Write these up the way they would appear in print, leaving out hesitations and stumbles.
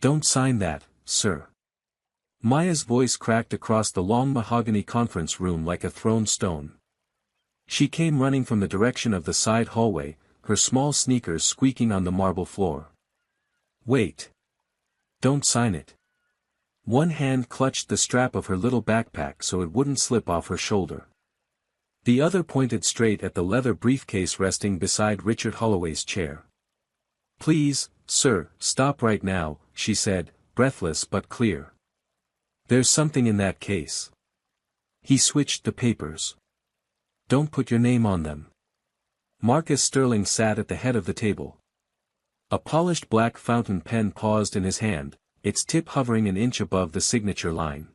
Don't sign that, sir. Maya's voice cracked across the long mahogany conference room like a thrown stone. She came running from the direction of the side hallway, her small sneakers squeaking on the marble floor. Wait. Don't sign it. One hand clutched the strap of her little backpack so it wouldn't slip off her shoulder. The other pointed straight at the leather briefcase resting beside Richard Holloway's chair. Please, sir, stop right now, she said, breathless but clear. There's something in that case. He switched the papers. Don't put your name on them. Marcus Sterling sat at the head of the table. A polished black fountain pen paused in his hand, its tip hovering an inch above the signature line.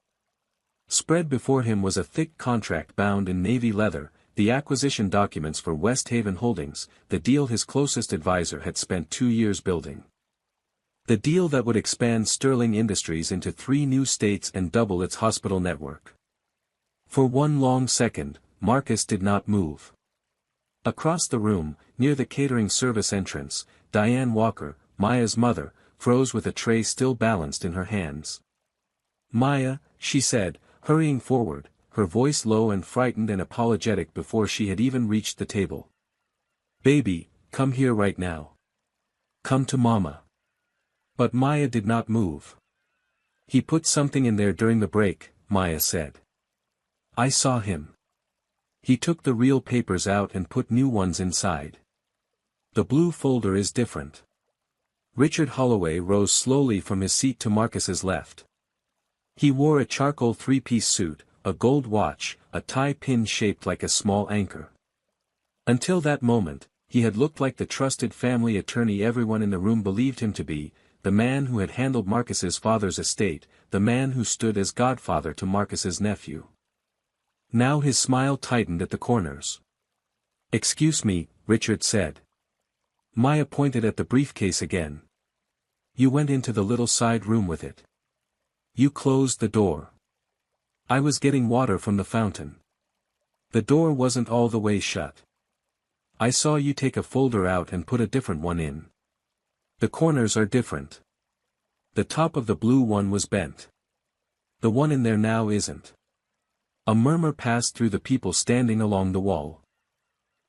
Spread before him was a thick contract bound in navy leather, the acquisition documents for West Haven Holdings, the deal his closest advisor had spent 2 years building. The deal that would expand Sterling Industries into 3 new states and double its hospital network. For one long second, Marcus did not move. Across the room, near the catering service entrance, Diane Walker, Maya's mother, froze with a tray still balanced in her hands. Maya, she said, hurrying forward, her voice low and frightened and apologetic before she had even reached the table. Baby, come here right now. Come to Mama. But Maya did not move. He put something in there during the break, Maya said. I saw him. He took the real papers out and put new ones inside. The blue folder is different. Richard Holloway rose slowly from his seat to Marcus's left. He wore a charcoal 3-piece suit, a gold watch, a tie pin shaped like a small anchor. Until that moment, he had looked like the trusted family attorney everyone in the room believed him to be, the man who had handled Marcus's father's estate, the man who stood as godfather to Marcus's nephew. Now his smile tightened at the corners. Excuse me, Richard said. Maya pointed at the briefcase again. You went into the little side room with it. You closed the door. I was getting water from the fountain. The door wasn't all the way shut. I saw you take a folder out and put a different one in. The corners are different. The top of the blue one was bent. The one in there now isn't. A murmur passed through the people standing along the wall.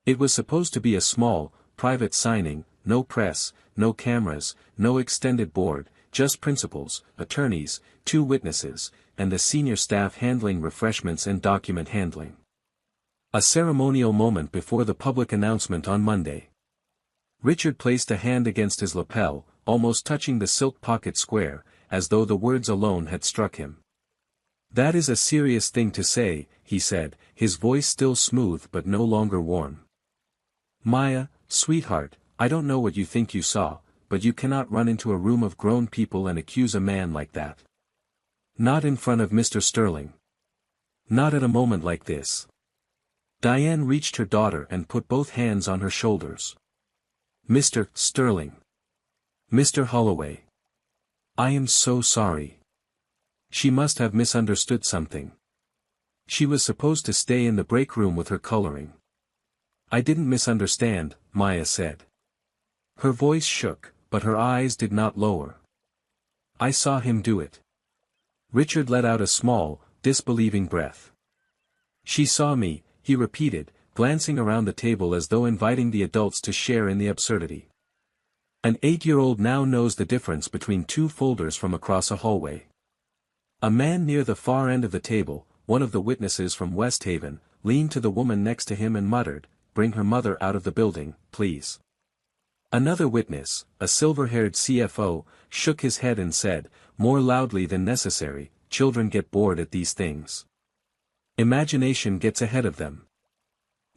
It was supposed to be a small, private signing, no press, no cameras, no extended board, just principals, attorneys, 2 witnesses, and the senior staff handling refreshments and document handling. A ceremonial moment before the public announcement on Monday. Richard placed a hand against his lapel, almost touching the silk pocket square, as though the words alone had struck him. That is a serious thing to say, he said, his voice still smooth but no longer warm. Maya, sweetheart, I don't know what you think you saw, but you cannot run into a room of grown people and accuse a man like that. Not in front of Mr. Sterling. Not at a moment like this. Diane reached her daughter and put both hands on her shoulders. Mr. Sterling. Mr. Holloway. I am so sorry. She must have misunderstood something. She was supposed to stay in the break room with her coloring. I didn't misunderstand, Maya said. Her voice shook, but her eyes did not lower. I saw him do it. Richard let out a small, disbelieving breath. She saw me, he repeated, glancing around the table as though inviting the adults to share in the absurdity. An 8-year-old now knows the difference between 2 folders from across a hallway. A man near the far end of the table, one of the witnesses from West Haven, leaned to the woman next to him and muttered, "Bring her mother out of the building, please." Another witness, a silver-haired CFO, shook his head and said, more loudly than necessary, "Children get bored at these things. Imagination gets ahead of them."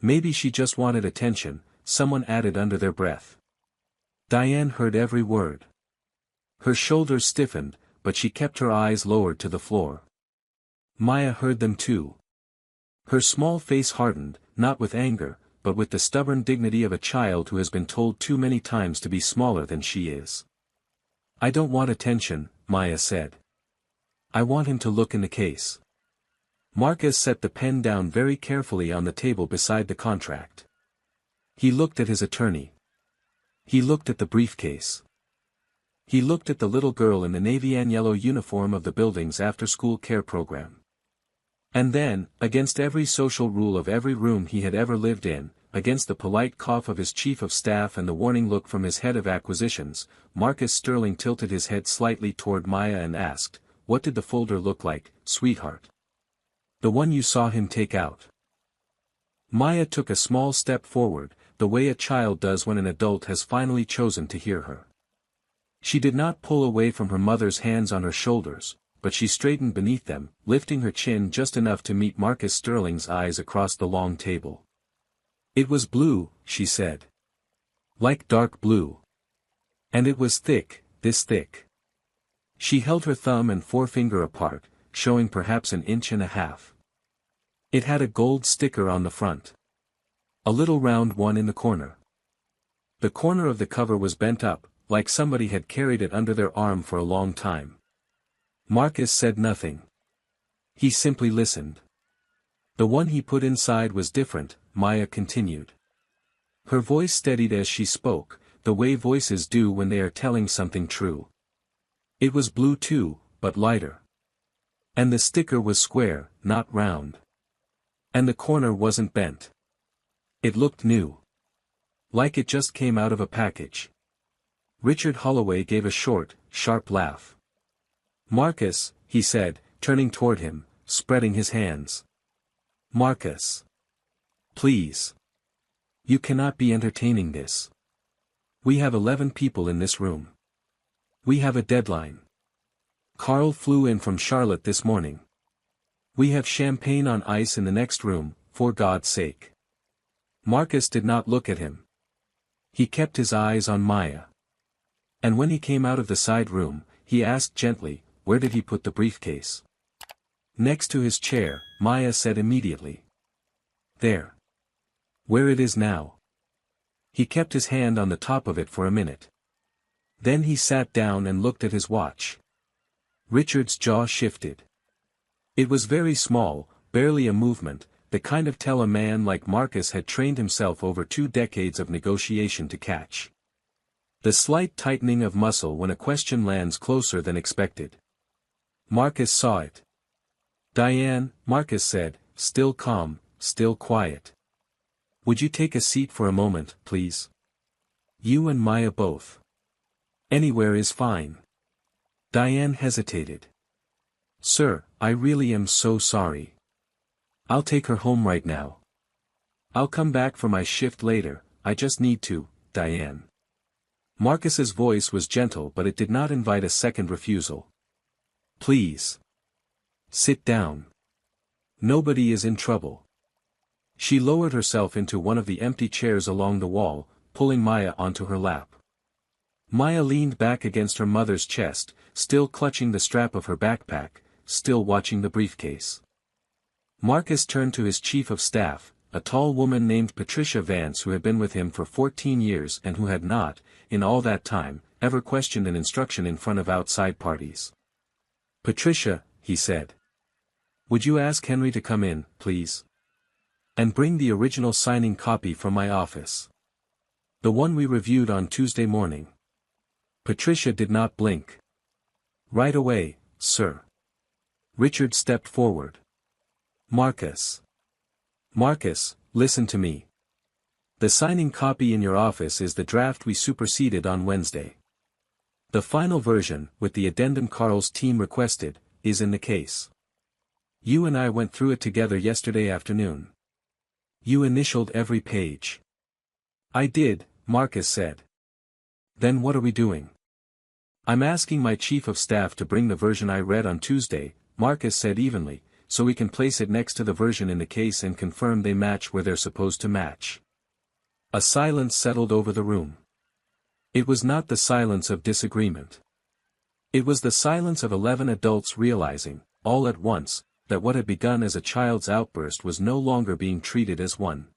Maybe she just wanted attention, someone added under their breath. Diane heard every word. Her shoulders stiffened, but she kept her eyes lowered to the floor. Maya heard them too. Her small face hardened, not with anger, but with the stubborn dignity of a child who has been told too many times to be smaller than she is. "I don't want attention," Maya said. "I want him to look in the case." Marcus set the pen down very carefully on the table beside the contract. He looked at his attorney. He looked at the briefcase. He looked at the little girl in the navy and yellow uniform of the building's after-school care program. And then, against every social rule of every room he had ever lived in, against the polite cough of his chief of staff and the warning look from his head of acquisitions, Marcus Sterling tilted his head slightly toward Maya and asked, "What did the folder look like, sweetheart? The one you saw him take out?" Maya took a small step forward, the way a child does when an adult has finally chosen to hear her. She did not pull away from her mother's hands on her shoulders, but she straightened beneath them, lifting her chin just enough to meet Marcus Sterling's eyes across the long table. "It was blue," she said. "Like dark blue. And it was thick, this thick." She held her thumb and forefinger apart, showing perhaps 1.5 inches. It had a gold sticker on the front. A little round one in the corner. The corner of the cover was bent up, like somebody had carried it under their arm for a long time. Marcus said nothing. He simply listened. "The one he put inside was different," Maya continued. Her voice steadied as she spoke, the way voices do when they are telling something true. "It was blue too, but lighter. And the sticker was square, not round. And the corner wasn't bent. It looked new. Like it just came out of a package." Richard Holloway gave a short, sharp laugh. "Marcus," he said, turning toward him, spreading his hands. "Marcus. Please. You cannot be entertaining this. We have 11 people in this room. We have a deadline. Carl flew in from Charlotte this morning. We have champagne on ice in the next room, for God's sake." Marcus did not look at him. He kept his eyes on Maya. And when he came out of the side room, he asked gently, "Where did he put the briefcase?" "Next to his chair," Maya said immediately. "There. Where it is now." He kept his hand on the top of it for a minute. Then he sat down and looked at his watch. Richard's jaw shifted. It was very small, barely a movement, the kind of tell a man like Marcus had trained himself over 2 decades of negotiation to catch. The slight tightening of muscle when a question lands closer than expected. Marcus saw it. "Diane," Marcus said, still calm, still quiet. "Would you take a seat for a moment, please? You and Maya both. Anywhere is fine." Diane hesitated. "Sir, I really am so sorry. I'll take her home right now. I'll come back for my shift later, I just need to, Diane." Marcus's voice was gentle but it did not invite a second refusal. "Please. Sit down. Nobody is in trouble." She lowered herself into one of the empty chairs along the wall, pulling Maya onto her lap. Maya leaned back against her mother's chest, still clutching the strap of her backpack, still watching the briefcase. Marcus turned to his chief of staff, a tall woman named Patricia Vance who had been with him for 14 years and who had not, in all that time, ever questioned an instruction in front of outside parties. "Patricia," he said. "Would you ask Henry to come in, please? And bring the original signing copy from my office. The one we reviewed on Tuesday morning." Patricia did not blink. "Right away, sir." Richard stepped forward. "Marcus. Marcus, listen to me. The signing copy in your office is the draft we superseded on Wednesday. The final version, with the addendum Carl's team requested, is in the case. You and I went through it together yesterday afternoon. You initialed every page." "I did," Marcus said. "Then what are we doing?" "I'm asking my chief of staff to bring the version I read on Tuesday," Marcus said evenly, "so we can place it next to the version in the case and confirm they match where they're supposed to match." A silence settled over the room. It was not the silence of disagreement. It was the silence of 11 adults realizing, all at once, that what had begun as a child's outburst was no longer being treated as one.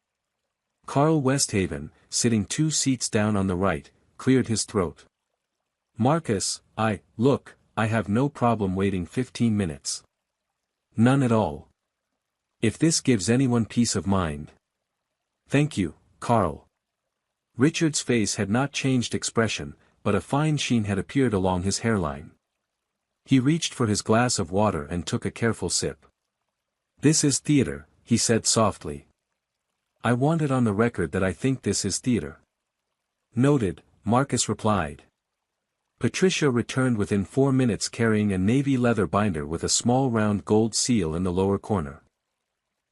Carl Westhaven, sitting 2 seats down on the right, cleared his throat. "Marcus, look, I have no problem waiting 15 minutes. None at all. If this gives anyone peace of mind." "Thank you, Carl." Richard's face had not changed expression, but a fine sheen had appeared along his hairline. He reached for his glass of water and took a careful sip. "This is theater," he said softly. "I want it on the record that I think this is theater." "Noted," Marcus replied. Patricia returned within 4 minutes carrying a navy leather binder with a small round gold seal in the lower corner.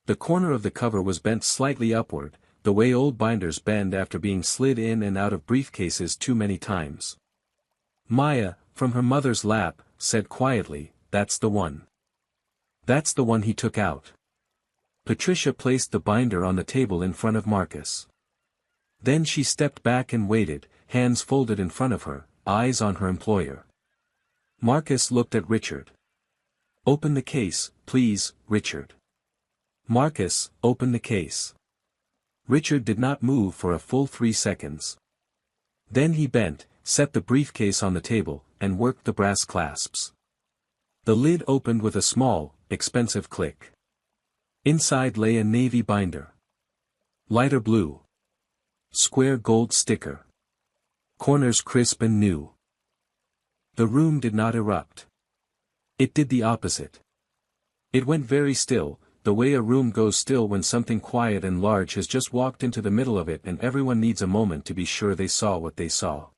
The corner of the cover was bent slightly upward, the way old binders bend after being slid in and out of briefcases too many times. Maya, from her mother's lap, said quietly, "That's the one." "That's the one he took out." Patricia placed the binder on the table in front of Marcus. Then she stepped back and waited, hands folded in front of her, eyes on her employer. Marcus looked at Richard. "Open the case, please, Richard." "Marcus, open the case." Richard did not move for a full 3 seconds. Then he bent, set the briefcase on the table, and worked the brass clasps. The lid opened with a small, expensive click. Inside lay a navy binder. Lighter blue. Square gold sticker. Corners crisp and new. The room did not erupt. It did the opposite. It went very still, the way a room goes still when something quiet and large has just walked into the middle of it and everyone needs a moment to be sure they saw what they saw.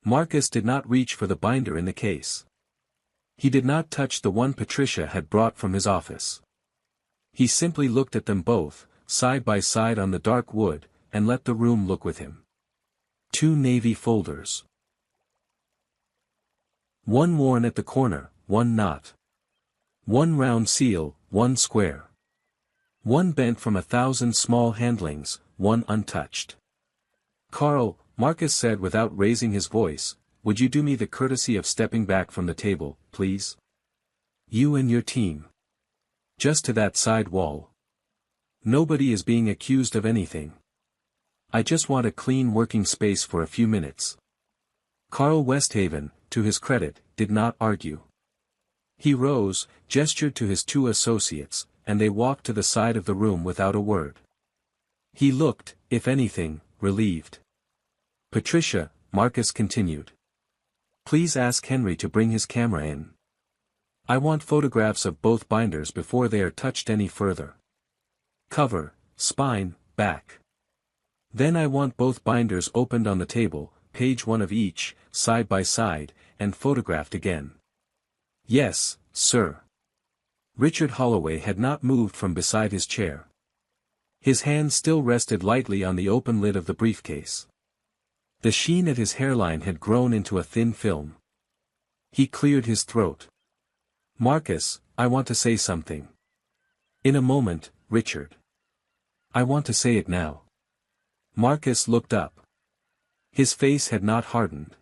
Marcus did not reach for the binder in the case. He did not touch the one Patricia had brought from his office. He simply looked at them both, side by side on the dark wood, and let the room look with him. 2 navy folders. One worn at the corner, one not. One round seal, one square. One bent from 1,000 small handlings, one untouched. "Carl," Marcus said without raising his voice, "would you do me the courtesy of stepping back from the table, please? You and your team. Just to that side wall. Nobody is being accused of anything. I just want a clean working space for a few minutes." Carl Westhaven, to his credit, did not argue. He rose, gestured to his 2 associates, and they walked to the side of the room without a word. He looked, if anything, relieved. "Patricia," Marcus continued. "Please ask Henry to bring his camera in. I want photographs of both binders before they are touched any further. Cover, spine, back. Then I want both binders opened on the table, page 1 of each, side by side, and photographed again." "Yes, sir." Richard Holloway had not moved from beside his chair. His hand still rested lightly on the open lid of the briefcase. The sheen at his hairline had grown into a thin film. He cleared his throat. "Marcus, I want to say something." "In a moment, Richard." "I want to say it now." Marcus looked up. His face had not hardened.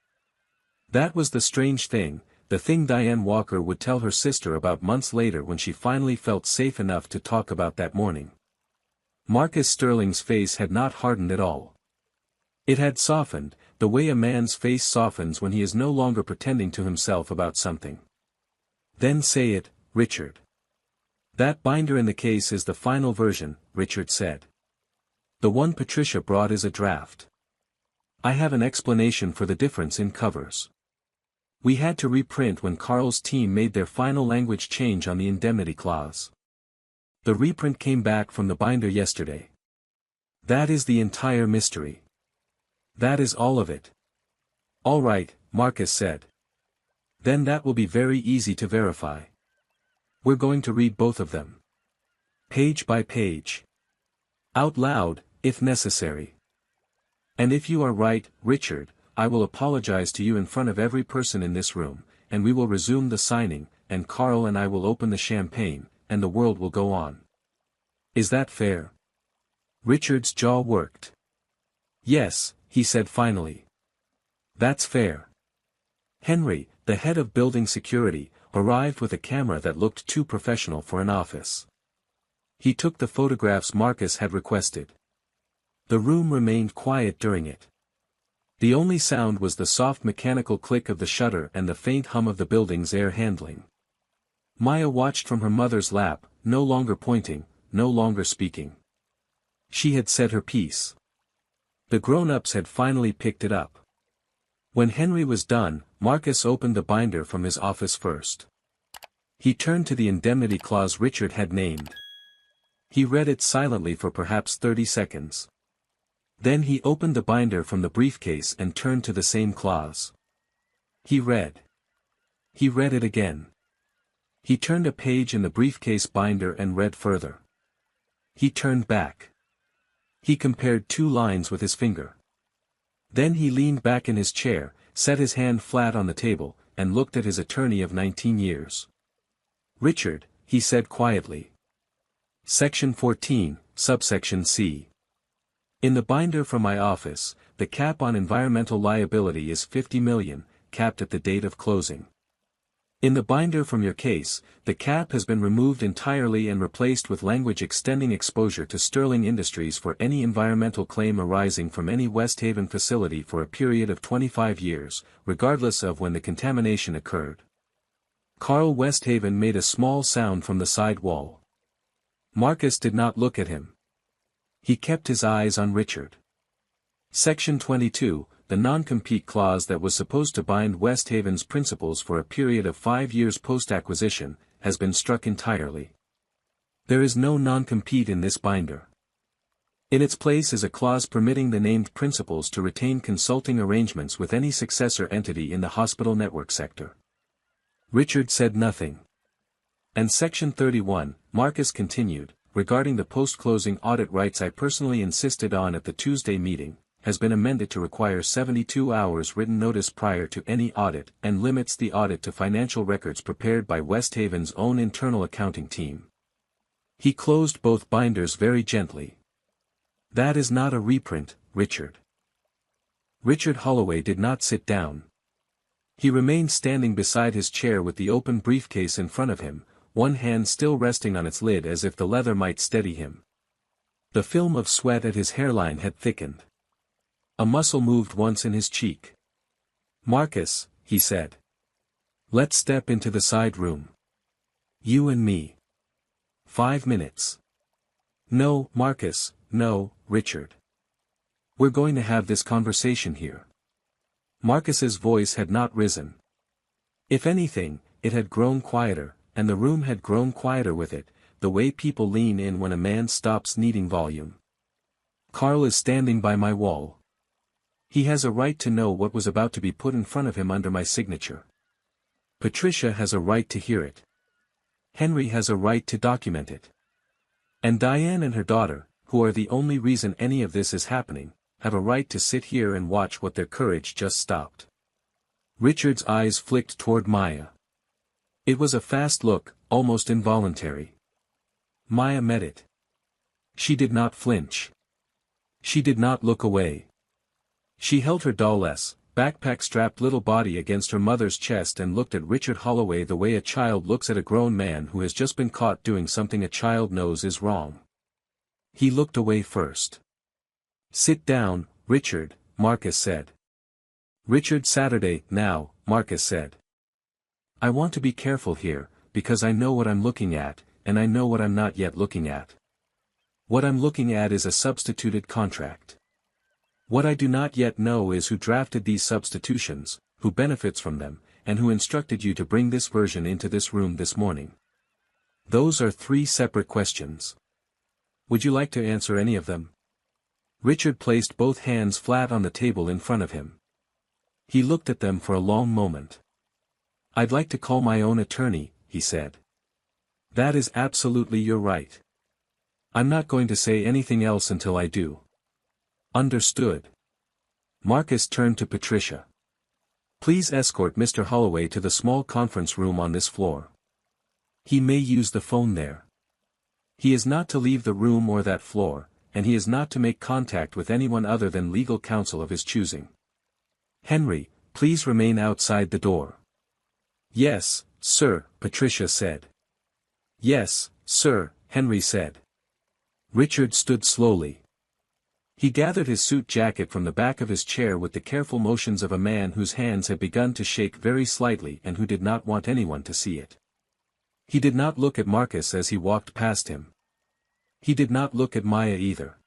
That was the strange thing, the thing Diane Walker would tell her sister about months later when she finally felt safe enough to talk about that morning. Marcus Sterling's face had not hardened at all. It had softened, the way a man's face softens when he is no longer pretending to himself about something. "Then say it, Richard." "That binder in the case is the final version," Richard said. "The one Patricia brought is a draft. I have an explanation for the difference in covers. We had to reprint when Carl's team made their final language change on the indemnity clause. The reprint came back from the binder yesterday. That is the entire mystery. That is all of it." "All right," Marcus said. "Then that will be very easy to verify. We're going to read both of them. Page by page. Out loud, if necessary. And if you are right, Richard, I will apologize to you in front of every person in this room, and we will resume the signing, and Carl and I will open the champagne, and the world will go on. Is that fair?" Richard's jaw worked. "Yes," he said finally. "That's fair." Henry, the head of building security, arrived with a camera that looked too professional for an office. He took the photographs Marcus had requested. The room remained quiet during it. The only sound was the soft mechanical click of the shutter and the faint hum of the building's air handling. Maya watched from her mother's lap, no longer pointing, no longer speaking. She had said her piece. The grown-ups had finally picked it up. When Henry was done, Marcus opened the binder from his office first. He turned to the indemnity clause Richard had named. He read it silently for perhaps 30 seconds. Then he opened the binder from the briefcase and turned to the same clause. He read. He read it again. He turned a page in the briefcase binder and read further. He turned back. He compared 2 lines with his finger. Then he leaned back in his chair, set his hand flat on the table, and looked at his attorney of 19 years. "Richard," he said quietly. Section 14, subsection C. In the binder from my office, the cap on environmental liability is 50 million, capped at the date of closing. In the binder from your case, the cap has been removed entirely and replaced with language extending exposure to Sterling Industries for any environmental claim arising from any West Haven facility for a period of 25 years, regardless of when the contamination occurred. Carl Westhaven made a small sound from the side wall. Marcus did not look at him. He kept his eyes on Richard. Section 22, the non-compete clause that was supposed to bind Westhaven's principals for a period of 5 years post-acquisition, has been struck entirely. There is no non-compete in this binder. In its place is a clause permitting the named principals to retain consulting arrangements with any successor entity in the hospital network sector. Richard said nothing. And Section 31, Marcus continued, regarding the post-closing audit rights I personally insisted on at the Tuesday meeting, has been amended to require 72 hours written notice prior to any audit and limits the audit to financial records prepared by Westhaven's own internal accounting team. He closed both binders very gently. That is not a reprint, Richard. Richard Holloway did not sit down. He remained standing beside his chair with the open briefcase in front of him, one hand still resting on its lid as if the leather might steady him. The film of sweat at his hairline had thickened. A muscle moved once in his cheek. "Marcus," he said. "Let's step into the side room. You and me. 5 minutes." "No, Marcus, no, Richard. We're going to have this conversation here." Marcus's voice had not risen. If anything, it had grown quieter, and the room had grown quieter with it, the way people lean in when a man stops needing volume. "Carl is standing by my wall. He has a right to know what was about to be put in front of him under my signature. Patricia has a right to hear it. Henry has a right to document it. And Diane and her daughter, who are the only reason any of this is happening, have a right to sit here and watch what their courage just stopped." Richard's eyes flicked toward Maya. It was a fast look, almost involuntary. Maya met it. She did not flinch. She did not look away. She held her doll-less, backpack-strapped little body against her mother's chest and looked at Richard Holloway the way a child looks at a grown man who has just been caught doing something a child knows is wrong. He looked away first. "Sit down, Richard," Marcus said. "Richard Saturday, now," Marcus said. "I want to be careful here, because I know what I'm looking at, and I know what I'm not yet looking at. What I'm looking at is a substituted contract. What I do not yet know is who drafted these substitutions, who benefits from them, and who instructed you to bring this version into this room this morning. Those are 3 separate questions. Would you like to answer any of them?" Richard placed both hands flat on the table in front of him. He looked at them for a long moment. "I'd like to call my own attorney," he said. "That is absolutely your right. I'm not going to say anything else until I do." "Understood." Marcus turned to Patricia. "Please escort Mr. Holloway to the small conference room on this floor. He may use the phone there. He is not to leave the room or that floor, and he is not to make contact with anyone other than legal counsel of his choosing. Henry, please remain outside the door." "Yes, sir," Patricia said. "Yes, sir," Henry said. Richard stood slowly. He gathered his suit jacket from the back of his chair with the careful motions of a man whose hands had begun to shake very slightly and who did not want anyone to see it. He did not look at Marcus as he walked past him. He did not look at Maya either.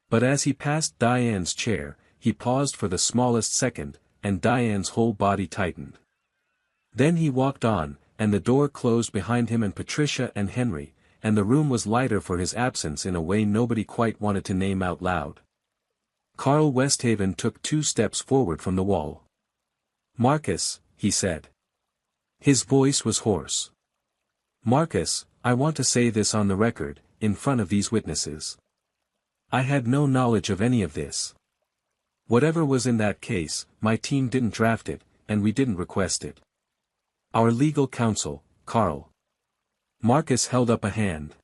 But as he passed Diane's chair, he paused for the smallest second, and Diane's whole body tightened. Then he walked on, and the door closed behind him and Patricia and Henry, and the room was lighter for his absence in a way nobody quite wanted to name out loud. Carl Westhaven took 2 steps forward from the wall. "Marcus," he said. His voice was hoarse. "Marcus, I want to say this on the record, in front of these witnesses. I had no knowledge of any of this. Whatever was in that case, my team didn't draft it, and we didn't request it. Our legal counsel, Carl." Marcus held up a hand.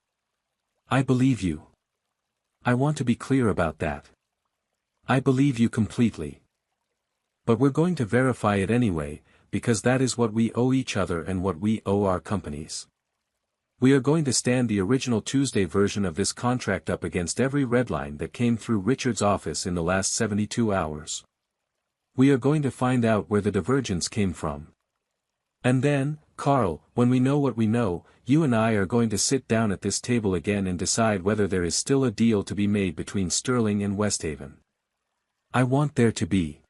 "I believe you. I want to be clear about that. I believe you completely. But we're going to verify it anyway, because that is what we owe each other and what we owe our companies. We are going to stand the original Tuesday version of this contract up against every red line that came through Richard's office in the last 72 hours. We are going to find out where the divergence came from. And then, Carl, when we know what we know, you and I are going to sit down at this table again and decide whether there is still a deal to be made between Sterling and Westhaven. I want there to be.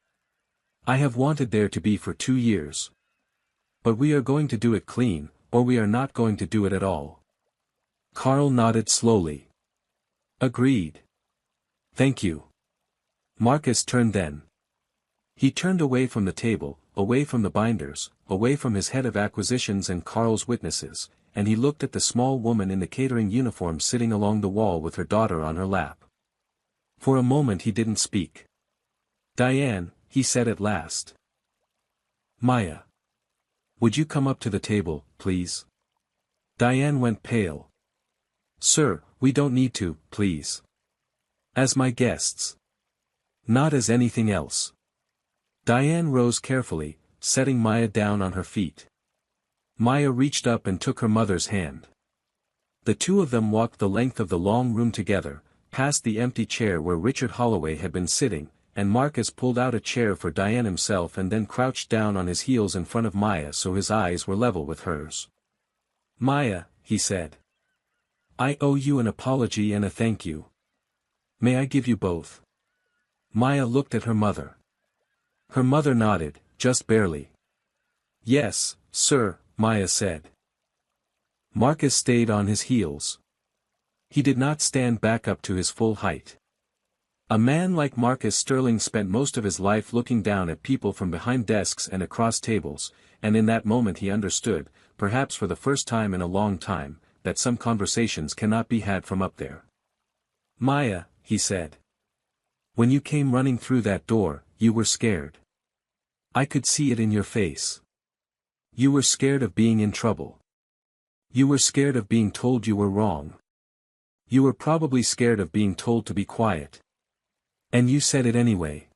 I have wanted there to be for 2 years. But we are going to do it clean, or we are not going to do it at all." Carl nodded slowly. "Agreed. Thank you." Marcus turned then. He turned away from the table, away from the binders, away from his head of acquisitions and Carl's witnesses, and he looked at the small woman in the catering uniform sitting along the wall with her daughter on her lap. For a moment he didn't speak. "Diane," he said at last. "Maya. Would you come up to the table, please?" Diane went pale. "Sir, we don't need to, please. As my guests. Not as anything else." Diane rose carefully, setting Maya down on her feet. Maya reached up and took her mother's hand. The 2 of them walked the length of the long room together, past the empty chair where Richard Holloway had been sitting, and Marcus pulled out a chair for Diane himself and then crouched down on his heels in front of Maya so his eyes were level with hers. "Maya," he said. "I owe you an apology and a thank you. May I give you both?" Maya looked at her mother. Her mother nodded, just barely. "Yes, sir," Maya said. Marcus stayed on his heels. He did not stand back up to his full height. A man like Marcus Sterling spent most of his life looking down at people from behind desks and across tables, and in that moment he understood, perhaps for the first time in a long time, that some conversations cannot be had from up there. "Maya," he said. "When you came running through that door, you were scared. I could see it in your face. You were scared of being in trouble. You were scared of being told you were wrong. You were probably scared of being told to be quiet. And you said it anyway.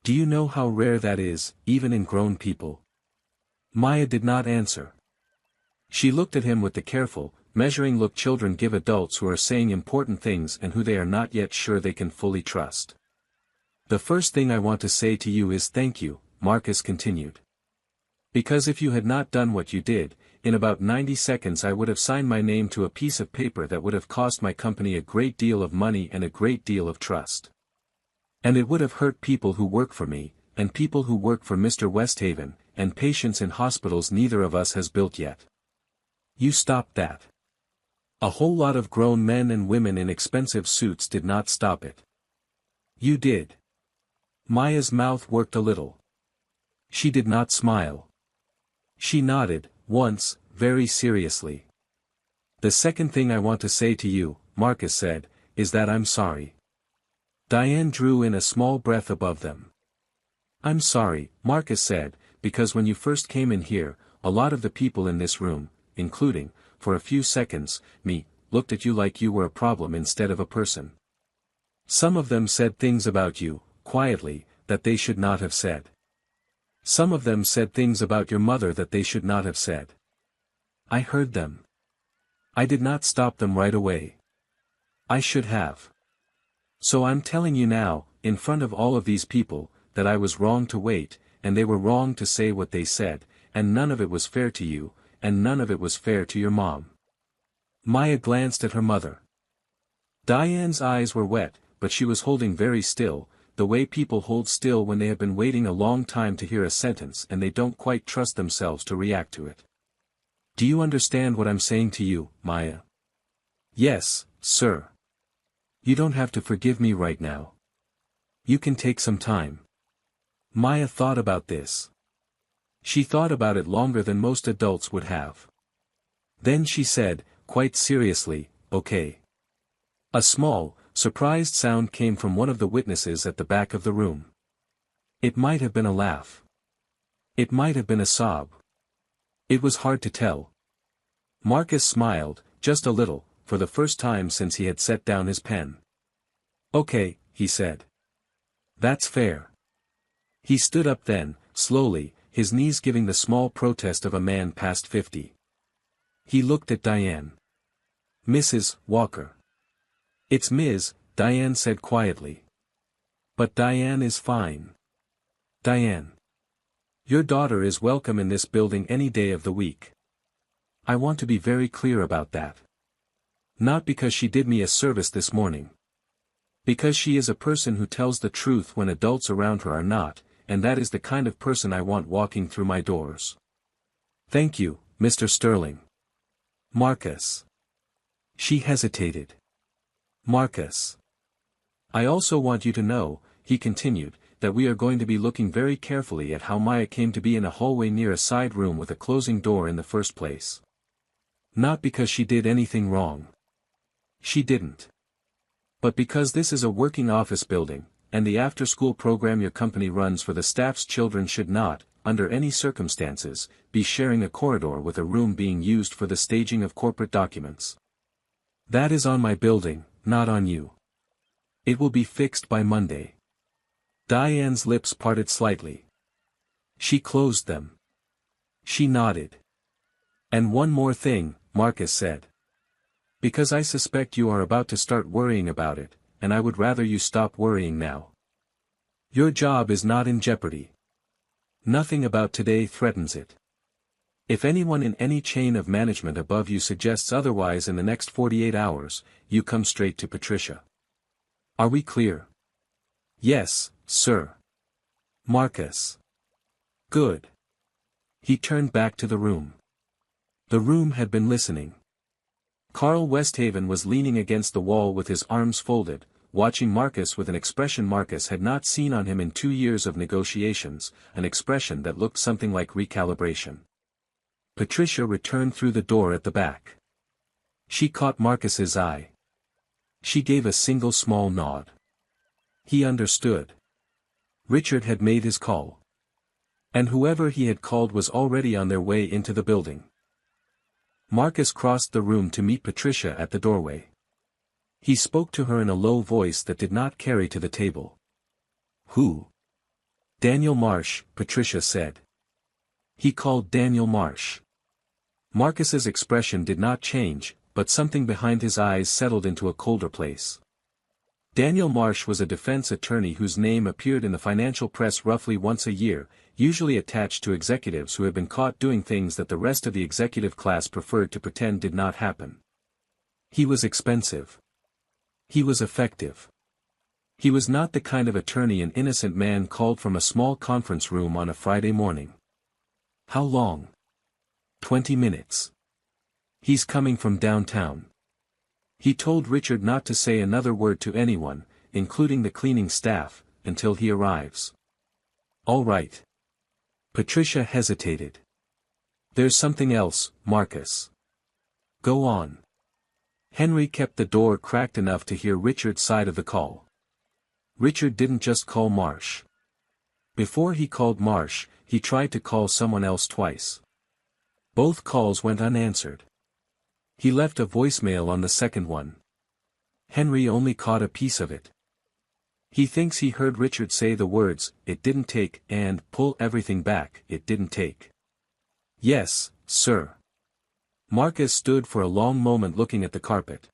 Do you know how rare that is, even in grown people?" Maya did not answer. She looked at him with the careful, measuring look children give adults who are saying important things and who they are not yet sure they can fully trust. "The first thing I want to say to you is thank you," Marcus continued. "Because if you had not done what you did, in about 90 seconds I would have signed my name to a piece of paper that would have cost my company a great deal of money and a great deal of trust. And it would have hurt people who work for me, and people who work for Mr. Westhaven, and patients in hospitals neither of us has built yet. You stopped that. A whole lot of grown men and women in expensive suits did not stop it. You did." Maya's mouth worked a little. She did not smile. She nodded, once, very seriously. "The second thing I want to say to you," Marcus said, "is that I'm sorry." Diane drew in a small breath above them. "I'm sorry," Marcus said, "because when you first came in here, a lot of the people in this room, including, for a few seconds, me, looked at you like you were a problem instead of a person. Some of them said things about you, quietly, that they should not have said. Some of them said things about your mother that they should not have said. I heard them. I did not stop them right away. I should have. So I'm telling you now, in front of all of these people, that I was wrong to wait, and they were wrong to say what they said, and none of it was fair to you, and none of it was fair to your mom." Maya glanced at her mother. Diane's eyes were wet, but she was holding very still, the way people hold still when they have been waiting a long time to hear a sentence and they don't quite trust themselves to react to it. Do you understand what I'm saying to you, Maya? Yes, sir. You don't have to forgive me right now. You can take some time. Maya thought about this. She thought about it longer than most adults would have. Then she said, quite seriously, okay. A small, surprised sound came from one of the witnesses at the back of the room. It might have been a laugh. It might have been a sob. It was hard to tell. Marcus smiled, just a little, for the first time since he had set down his pen. Okay, he said. That's fair. He stood up then, slowly, his knees giving the small protest of a man past 50. He looked at Diane. Mrs. Walker. It's Ms., Diane said quietly. But Diane is fine. Diane. Your daughter is welcome in this building any day of the week. I want to be very clear about that. Not because she did me a service this morning. Because she is a person who tells the truth when adults around her are not, and that is the kind of person I want walking through my doors. Thank you, Mr. Sterling. Marcus. She hesitated. Marcus. I also want you to know, he continued, that we are going to be looking very carefully at how Maya came to be in a hallway near a side room with a closing door in the first place. Not because she did anything wrong. She didn't. But because this is a working office building, and the after-school program your company runs for the staff's children should not, under any circumstances, be sharing a corridor with a room being used for the staging of corporate documents. That is on my building, not on you. It will be fixed by Monday. Diane's lips parted slightly. She closed them. She nodded. And one more thing, Marcus said. Because I suspect you are about to start worrying about it, and I would rather you stop worrying now. Your job is not in jeopardy. Nothing about today threatens it. If anyone in any chain of management above you suggests otherwise in the next 48 hours, you come straight to Patricia. Are we clear? Yes, sir. Marcus. Good. He turned back to the room. The room had been listening. Carl Westhaven was leaning against the wall with his arms folded, watching Marcus with an expression Marcus had not seen on him in 2 years of negotiations, an expression that looked something like recalibration. Patricia returned through the door at the back. She caught Marcus's eye. She gave a single small nod. He understood. Richard had made his call. And whoever he had called was already on their way into the building. Marcus crossed the room to meet Patricia at the doorway. He spoke to her in a low voice that did not carry to the table. Who? Daniel Marsh, Patricia said. He called Daniel Marsh. Marcus's expression did not change, but something behind his eyes settled into a colder place. Daniel Marsh was a defense attorney whose name appeared in the financial press roughly once a year, usually attached to executives who had been caught doing things that the rest of the executive class preferred to pretend did not happen. He was expensive. He was effective. He was not the kind of attorney an innocent man called from a small conference room on a Friday morning. How long? 20 minutes. He's coming from downtown. He told Richard not to say another word to anyone, including the cleaning staff, until he arrives. All right. Patricia hesitated. There's something else, Marcus. Go on. Henry kept the door cracked enough to hear Richard's side of the call. Richard didn't just call Marsh. Before he called Marsh, he tried to call someone else twice. Both calls went unanswered. He left a voicemail on the second one. Henry only caught a piece of it. He thinks he heard Richard say the words, "It didn't take," and "pull everything back, it didn't take." Yes, sir. Marcus stood for a long moment looking at the carpet.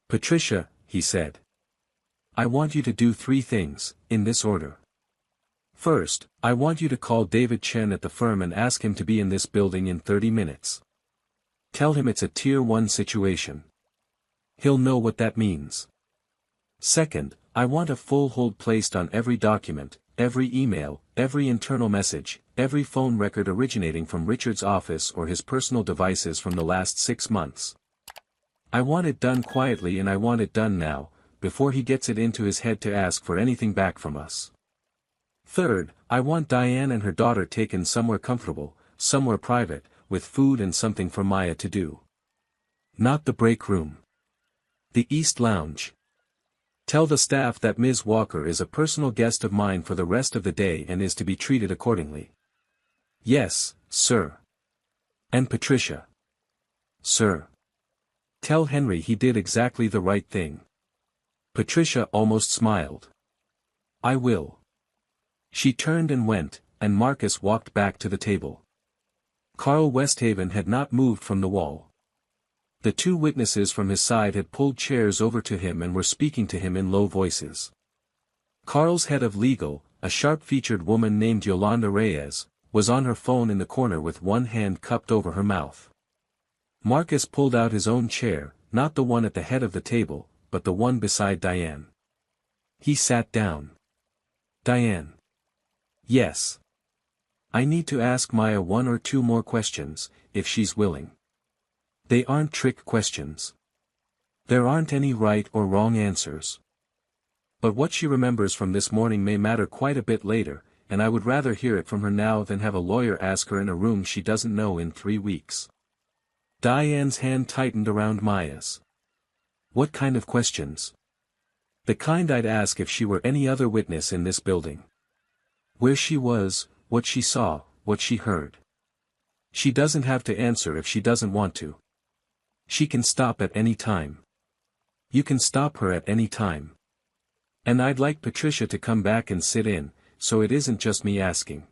Patricia, he said. I want you to do 3 things, in this order. First, I want you to call David Chen at the firm and ask him to be in this building in 30 minutes. Tell him it's a Tier 1 situation. He'll know what that means. Second, I want a full hold placed on every document, every email, every internal message, every phone record originating from Richard's office or his personal devices from the last 6 months. I want it done quietly, and I want it done now, before he gets it into his head to ask for anything back from us. Third, I want Diane and her daughter taken somewhere comfortable, somewhere private, with food and something for Maya to do. Not the break room. The East Lounge. Tell the staff that Ms. Walker is a personal guest of mine for the rest of the day and is to be treated accordingly. Yes, sir. And Patricia. Sir. Tell Henry he did exactly the right thing. Patricia almost smiled. I will. She turned and went, and Marcus walked back to the table. Carl Westhaven had not moved from the wall. The two witnesses from his side had pulled chairs over to him and were speaking to him in low voices. Carl's head of legal, a sharp-featured woman named Yolanda Reyes, was on her phone in the corner with one hand cupped over her mouth. Marcus pulled out his own chair, not the one at the head of the table, but the one beside Diane. He sat down. Diane. Yes. I need to ask Maya 1 or 2 more questions, if she's willing. They aren't trick questions. There aren't any right or wrong answers. But what she remembers from this morning may matter quite a bit later, and I would rather hear it from her now than have a lawyer ask her in a room she doesn't know in 3 weeks. Diane's hand tightened around Maya's. What kind of questions? The kind I'd ask if she were any other witness in this building. Where she was, what she saw, what she heard. She doesn't have to answer if she doesn't want to. She can stop at any time. You can stop her at any time. And I'd like Patricia to come back and sit in, so it isn't just me asking.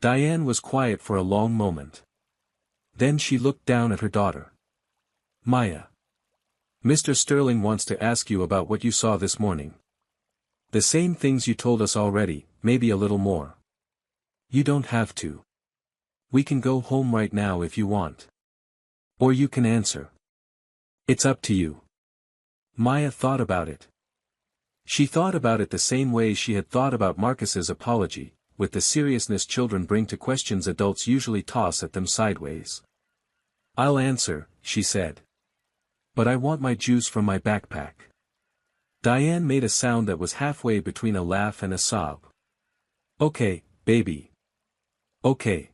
Diane was quiet for a long moment. Then she looked down at her daughter. Maya. Mr. Sterling wants to ask you about what you saw this morning. The same things you told us already, maybe a little more. You don't have to. We can go home right now if you want. Or you can answer. It's up to you. Maya thought about it. She thought about it the same way she had thought about Marcus's apology, with the seriousness children bring to questions adults usually toss at them sideways. I'll answer, she said. But I want my juice from my backpack. Diane made a sound that was halfway between a laugh and a sob. Okay, baby. Okay.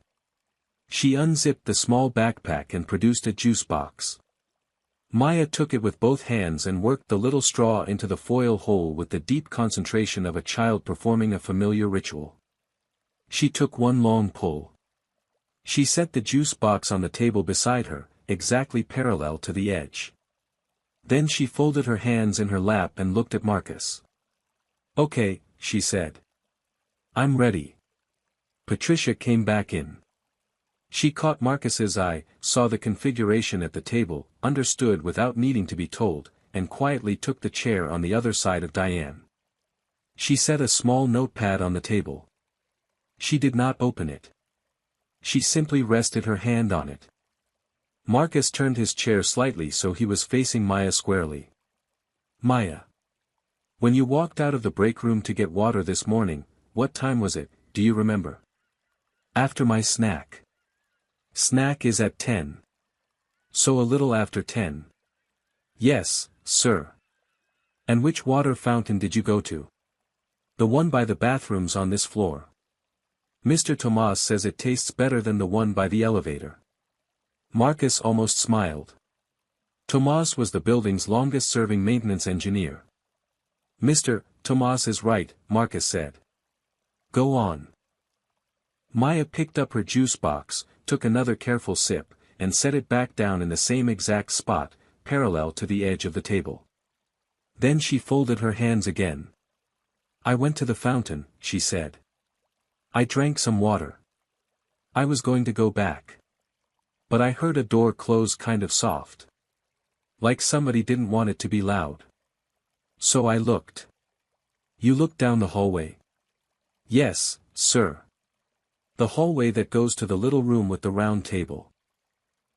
She unzipped the small backpack and produced a juice box. Maya took it with both hands and worked the little straw into the foil hole with the deep concentration of a child performing a familiar ritual. She took one long pull. She set the juice box on the table beside her, exactly parallel to the edge. Then she folded her hands in her lap and looked at Marcus. Okay, she said. I'm ready. Patricia came back in. She caught Marcus's eye, saw the configuration at the table, understood without needing to be told, and quietly took the chair on the other side of Diane. She set a small notepad on the table. She did not open it. She simply rested her hand on it. Marcus turned his chair slightly so he was facing Maya squarely. Maya. When you walked out of the break room to get water this morning, what time was it, do you remember? After my snack. Snack is at 10. So a little after 10. Yes, sir. And which water fountain did you go to? The one by the bathrooms on this floor. Mr. Tomas says it tastes better than the one by the elevator. Marcus almost smiled. Tomas was the building's longest-serving maintenance engineer. Mr. Tomas is right, Marcus said. Go on. Maya picked up her juice box, took another careful sip, and set it back down in the same exact spot, parallel to the edge of the table. Then she folded her hands again. I went to the fountain, she said. I drank some water. I was going to go back. But I heard a door close kind of soft. Like somebody didn't want it to be loud. So I looked. You looked down the hallway? Yes, sir. The hallway that goes to the little room with the round table.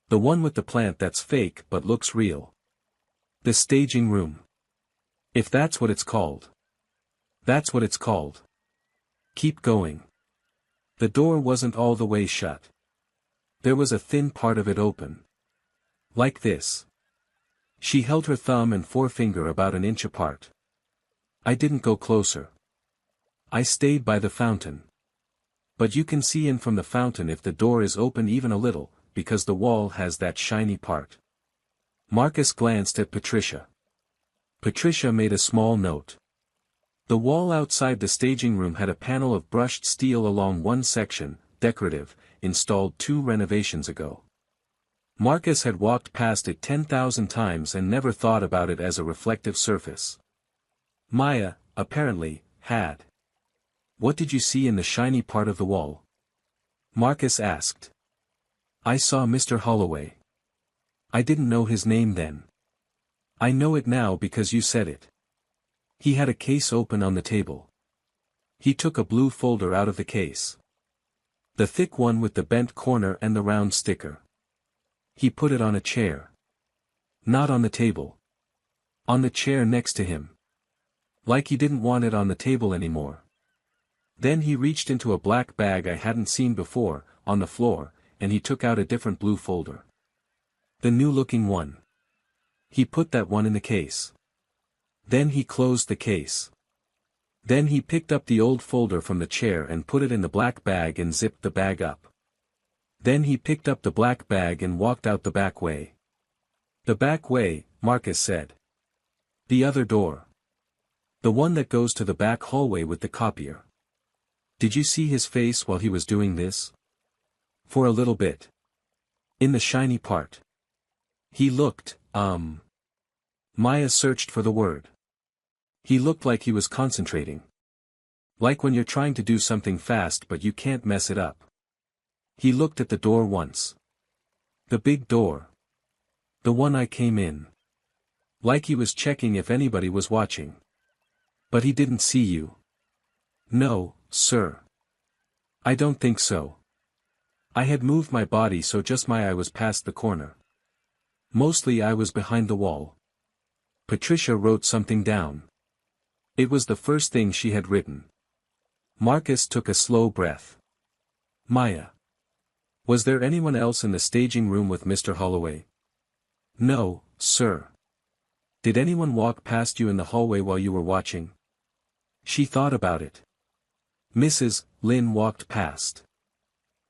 The one with the plant that's fake but looks real. The staging room. If that's what it's called. That's what it's called. Keep going. The door wasn't all the way shut. There was a thin part of it open. Like this. She held her thumb and forefinger about an inch apart. I didn't go closer. I stayed by the fountain. But you can see in from the fountain if the door is open even a little, because the wall has that shiny part. Marcus glanced at Patricia. Patricia made a small note. The wall outside the staging room had a panel of brushed steel along one section, decorative, installed 2 renovations ago. Marcus had walked past it 10,000 times and never thought about it as a reflective surface. Maya, apparently, had. What did you see in the shiny part of the wall? Marcus asked. I saw Mr. Holloway. I didn't know his name then. I know it now because you said it. He had a case open on the table. He took a blue folder out of the case. The thick one with the bent corner and the round sticker. He put it on a chair. Not on the table. On the chair next to him. Like he didn't want it on the table anymore. Then he reached into a black bag I hadn't seen before, on the floor, and he took out a different blue folder. The new-looking one. He put that one in the case. Then he closed the case. Then he picked up the old folder from the chair and put it in the black bag and zipped the bag up. Then he picked up the black bag and walked out the back way. The back way, Marcus said. The other door. The one that goes to the back hallway with the copier. Did you see his face while he was doing this? For a little bit. In the shiny part. He looked, Maya searched for the word. He looked like he was concentrating. Like when you're trying to do something fast but you can't mess it up. He looked at the door once. The big door. The one I came in. Like he was checking if anybody was watching. But he didn't see you. No, sir. I don't think so. I had moved my body so just my eye was past the corner. Mostly I was behind the wall. Patricia wrote something down. It was the first thing she had written. Marcus took a slow breath. Maya. Was there anyone else in the staging room with Mr. Holloway? No, sir. Did anyone walk past you in the hallway while you were watching? She thought about it. Mrs. Lynn walked past.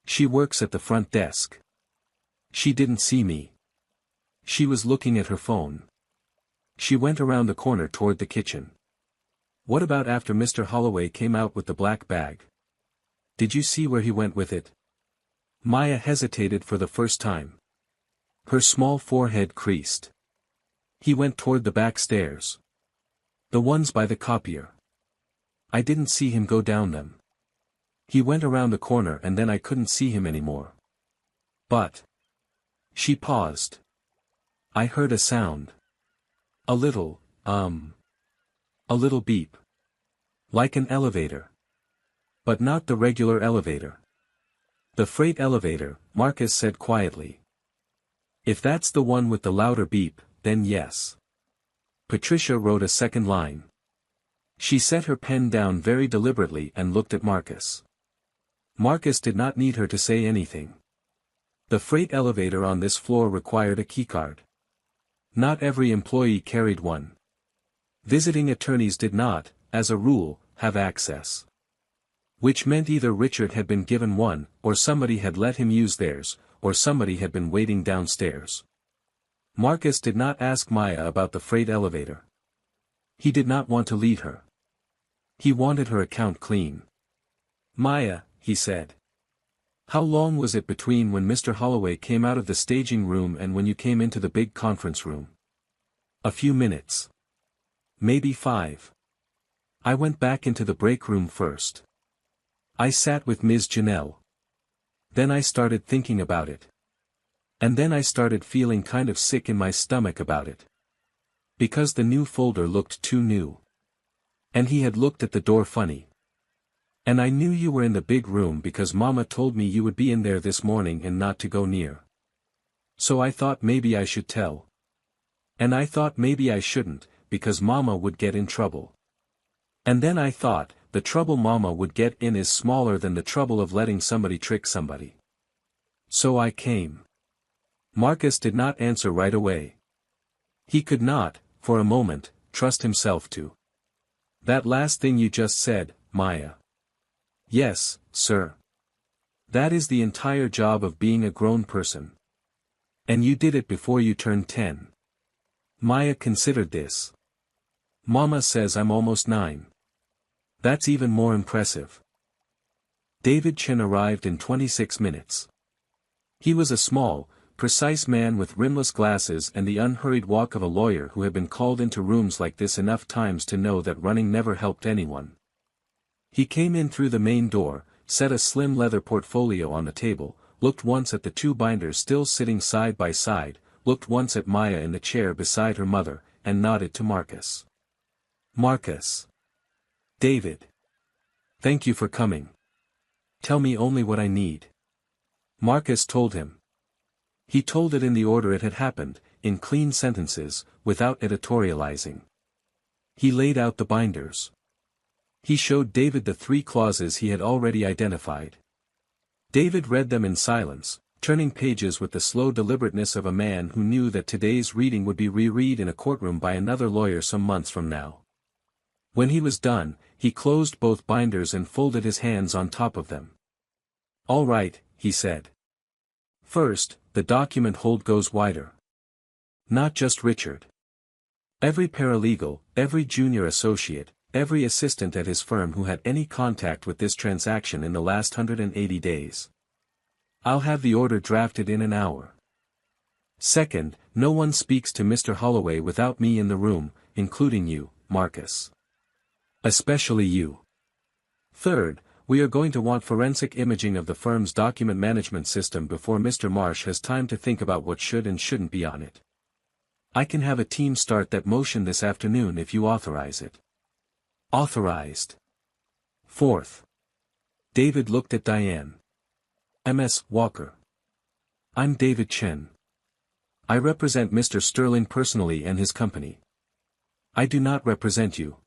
She works at the front desk. She didn't see me. She was looking at her phone. She went around the corner toward the kitchen. What about after Mr. Holloway came out with the black bag? Did you see where he went with it? Maya hesitated for the first time. Her small forehead creased. He went toward the back stairs. The ones by the copier. I didn't see him go down them. He went around the corner and then I couldn't see him anymore. But. She paused. I heard a sound. A little beep. Like an elevator. But not the regular elevator. The freight elevator, Marcus said quietly. If that's the one with the louder beep, then yes. Patricia wrote a second line. She set her pen down very deliberately and looked at Marcus. Marcus did not need her to say anything. The freight elevator on this floor required a keycard. Not every employee carried one. Visiting attorneys did not, as a rule, have access. Which meant either Richard had been given one, or somebody had let him use theirs, or somebody had been waiting downstairs. Marcus did not ask Maya about the freight elevator. He did not want to lead her. He wanted her account clean. Maya, he said. How long was it between when Mr. Holloway came out of the staging room and when you came into the big conference room? A few minutes. Maybe 5. I went back into the break room first. I sat with Ms. Janelle. Then I started thinking about it. And then I started feeling kind of sick in my stomach about it. Because the new folder looked too new. And he had looked at the door funny. And I knew you were in the big room because Mama told me you would be in there this morning and not to go near. So I thought maybe I should tell. And I thought maybe I shouldn't, because Mama would get in trouble. And then I thought, the trouble Mama would get in is smaller than the trouble of letting somebody trick somebody. So I came. Marcus did not answer right away. He could not, for a moment, trust himself to. That last thing you just said, Maya. Yes, sir. That is the entire job of being a grown person. And you did it before you turned 10. Maya considered this. Mama says I'm almost 9. That's even more impressive. David Chen arrived in 26 minutes. He was a small, precise man with rimless glasses and the unhurried walk of a lawyer who had been called into rooms like this enough times to know that running never helped anyone. He came in through the main door, set a slim leather portfolio on the table, looked once at the 2 binders still sitting side by side, looked once at Maya in the chair beside her mother, and nodded to Marcus. Marcus. David. Thank you for coming. Tell me only what I need. Marcus told him. He told it in the order it had happened, in clean sentences, without editorializing. He laid out the binders. He showed David the 3 clauses he had already identified. David read them in silence, turning pages with the slow deliberateness of a man who knew that today's reading would be reread in a courtroom by another lawyer some months from now. When he was done, he closed both binders and folded his hands on top of them. All right, he said. First, the document hold goes wider. Not just Richard. Every paralegal, every junior associate, every assistant at his firm who had any contact with this transaction in the last 180 days. I'll have the order drafted in an hour. Second, no one speaks to Mr. Holloway without me in the room, including you, Marcus. Especially you. Third, we are going to want forensic imaging of the firm's document management system before Mr. Marsh has time to think about what should and shouldn't be on it. I can have a team start that motion this afternoon if you authorize it. Authorized. Fourth. David looked at Diane. M.S. Walker. I'm David Chen. I represent Mr. Sterling personally and his company. I do not represent you.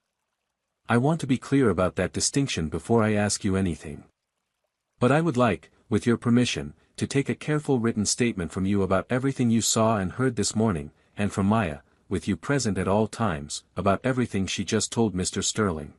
I want to be clear about that distinction before I ask you anything. But I would like, with your permission, to take a careful written statement from you about everything you saw and heard this morning, and from Maya, with you present at all times, about everything she just told Mr. Sterling.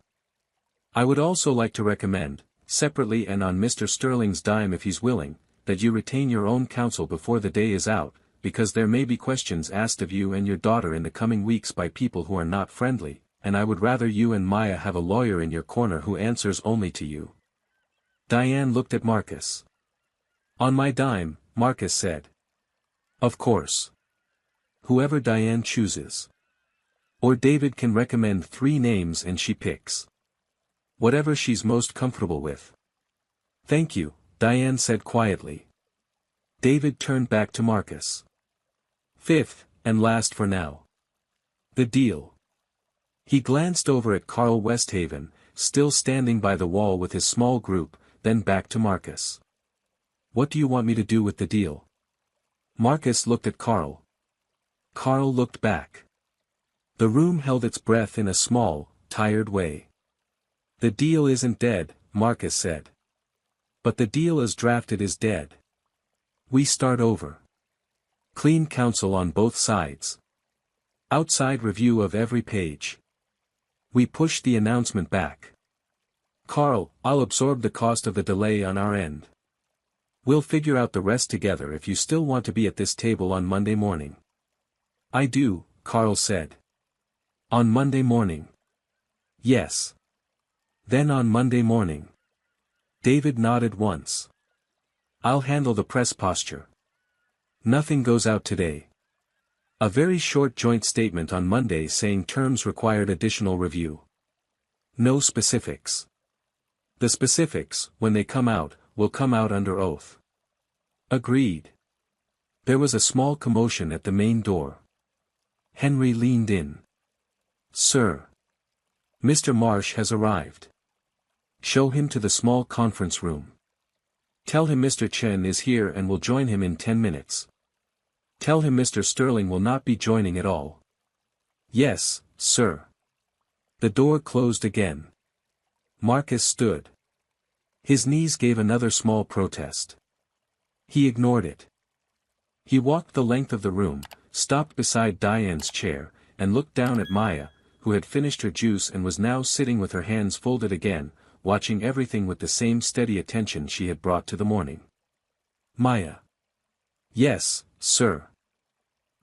I would also like to recommend, separately and on Mr. Sterling's dime if he's willing, that you retain your own counsel before the day is out, because there may be questions asked of you and your daughter in the coming weeks by people who are not friendly, and I would rather you and Maya have a lawyer in your corner who answers only to you. Diane looked at Marcus. On my dime, Marcus said. Of course. Whoever Diane chooses. Or David can recommend 3 names and she picks. Whatever she's most comfortable with. Thank you, Diane said quietly. David turned back to Marcus. Fifth, and last for now. The deal. He glanced over at Carl Westhaven, still standing by the wall with his small group, then back to Marcus. What do you want me to do with the deal? Marcus looked at Carl. Carl looked back. The room held its breath in a small, tired way. The deal isn't dead, Marcus said. But the deal as drafted is dead. We start over. Clean counsel on both sides. Outside review of every page. We push the announcement back. Carl, I'll absorb the cost of the delay on our end. We'll figure out the rest together if you still want to be at this table on Monday morning. I do, Carl said. On Monday morning. Yes. Then on Monday morning. David nodded once. I'll handle the press posture. Nothing goes out today. A very short joint statement on Monday saying terms required additional review. No specifics. The specifics, when they come out, will come out under oath. Agreed. There was a small commotion at the main door. Henry leaned in. Sir. Mr. Marsh has arrived. Show him to the small conference room. Tell him Mr. Chen is here and will join him in 10 minutes. Tell him Mr. Sterling will not be joining at all. Yes, sir." The door closed again. Marcus stood. His knees gave another small protest. He ignored it. He walked the length of the room, stopped beside Diane's chair, and looked down at Maya, who had finished her juice and was now sitting with her hands folded again, watching everything with the same steady attention she had brought to the morning. "Maya." "Yes, sir.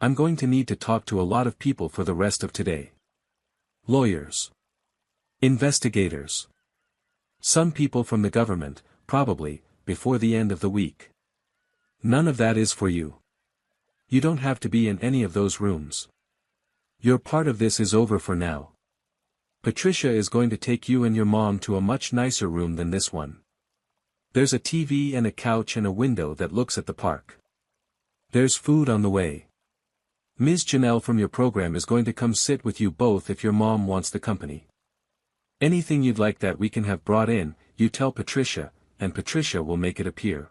I'm going to need to talk to a lot of people for the rest of today. Lawyers. Investigators. Some people from the government, probably, before the end of the week. None of that is for you. You don't have to be in any of those rooms. Your part of this is over for now. Patricia is going to take you and your mom to a much nicer room than this one. There's a TV and a couch and a window that looks at the park. There's food on the way. Ms. Janelle from your program is going to come sit with you both if your mom wants the company. Anything you'd like that we can have brought in, you tell Patricia, and Patricia will make it appear."